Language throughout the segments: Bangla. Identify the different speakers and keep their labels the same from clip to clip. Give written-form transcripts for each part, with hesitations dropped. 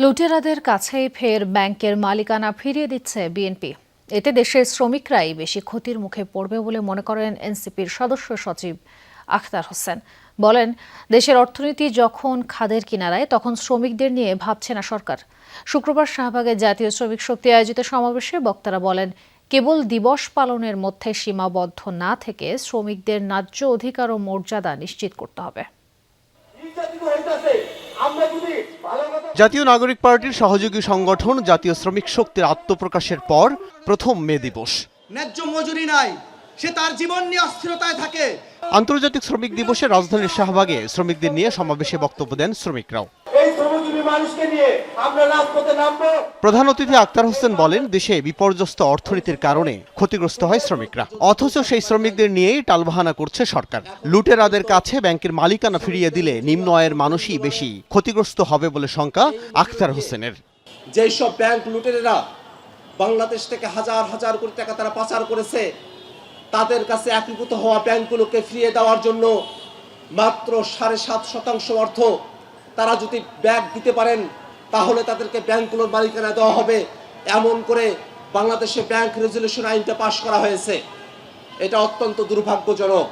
Speaker 1: লুটেরাদের কাছেই ফের ব্যাংকের মালিকানা ফিরিয়ে দিচ্ছে বিএনপি। এতে দেশের শ্রমিকরাই বেশি ক্ষতির মুখে পড়বে বলে মনে করেন এনসিপির সদস্য সচিব আখতার হোসেন। বলেন, দেশের অর্থনীতি যখন খাদের কিনারায় তখন শ্রমিকদের নিয়ে ভাবছে না সরকার। শুক্রবার শাহবাগে জাতীয় শ্রমিক শক্তি আয়োজিত সমাবেশে বক্তারা বলেন, কেবল দিবস পালনের মধ্যে সীমাবদ্ধ না থেকে শ্রমিকদের ন্যায্য অধিকার ও মর্যাদা নিশ্চিত করতে হবে।
Speaker 2: জাতীয় নাগরিক পার্টির সহযোগী সংগঠন জাতীয় শ্রমিক শক্তির আত্মপ্রকাশের পর প্রথম মে দিবস।
Speaker 3: ন্যায্য মজুরি নাই, সে তার জীবন নিয়ে অস্থিরতায় থাকে।
Speaker 2: আন্তর্জাতিক শ্রমিক দিবসে রাজধানীর শাহবাগে শ্রমিকদের নিয়ে সমাবেশে বক্তব্য দেন শ্রমিকরাও। প্রধান অতিথি আখতার হোসেন বলেন, দেশে বিপর্যস্ত অর্থনীতির কারণে ক্ষতিগ্রস্ত হয় শ্রমিকরা, অথচ সেই শ্রমিকদের নিয়েই টালবাহানা করছে সরকার। লুটেরাদের কাছে ব্যাংকের মালিকানা ফিরিয়ে দিলে নিম্ন আয়ের মানুষই বেশি ক্ষতিগ্রস্ত হবে বলে শঙ্কা আখতার হোসেনের।
Speaker 3: যেসব ব্যাংক লুটেরেরা বাংলাদেশ থেকে হাজার হাজার কোটি টাকা তারা পাচার করেছে, তাদের কাছে একীভূত হওয়া ব্যাংকগুলোকে ফিরিয়ে দেওয়ার জন্য মাত্র 7.5% অর্থ তারা যদি ব্যাংক দিতে পারেন, তাহলে তাদেরকে ব্যাংকগুলোর মালিকানা দেওয়া হবে। এমন করে বাংলাদেশে ব্যাংক রেজুলেশন আইনটা পাশ করা হয়েছে। এটা অত্যন্ত দুর্ভাগ্যজনক।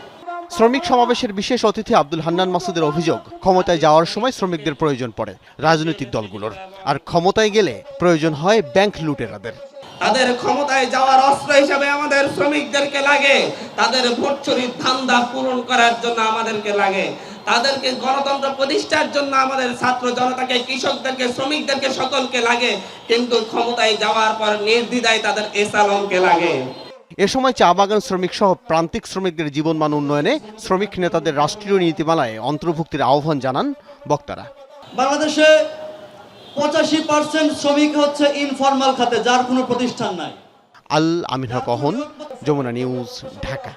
Speaker 2: শ্রমিক সমাবেশের বিশেষ অতিথি আব্দুল হান্নান মাসুদের অভিযোগ, ক্ষমতায় যাওয়ার সময় শ্রমিকদের প্রয়োজন পড়ে রাজনৈতিক দলগুলোর, আর ক্ষমতায় গেলে প্রয়োজন হয় ব্যাংক লুটেরাদের।
Speaker 4: তাদের ক্ষমতায় যাওয়ার অস্ত্র হিসেবে আমাদের শ্রমিকদেরকে লাগে, তাদের ভোট চুরির ধান্দা পূরণ করার জন্য আমাদেরকে লাগে, তাদেরকে গণতন্ত্র প্রতিষ্ঠার জন্য আমাদের ছাত্র জনতাকে, কৃষকদেরকে, শ্রমিকদেরকে, সকলকে লাগে, কিন্তু ক্ষমতায় যাওয়ার পর নির্দ্বিধায় তাদের এসালমকে লাগে।
Speaker 2: এ সময় চা বাগান শ্রমিক সহ প্রান্তিক শ্রমিকদের জীবনমান উন্নয়নে শ্রমিক নেতাদের রাষ্ট্রীয় নীতিমালায় অন্তর্ভুক্তির আহ্বান জানান বক্তারা।
Speaker 5: বাংলাদেশে 85% শ্রমিক হচ্ছে ইনফরমাল খাতে, যার কোনো প্রতিষ্ঠান নাই।
Speaker 2: আল আমিন হক অহন, যমুনা নিউজ, ঢাকা।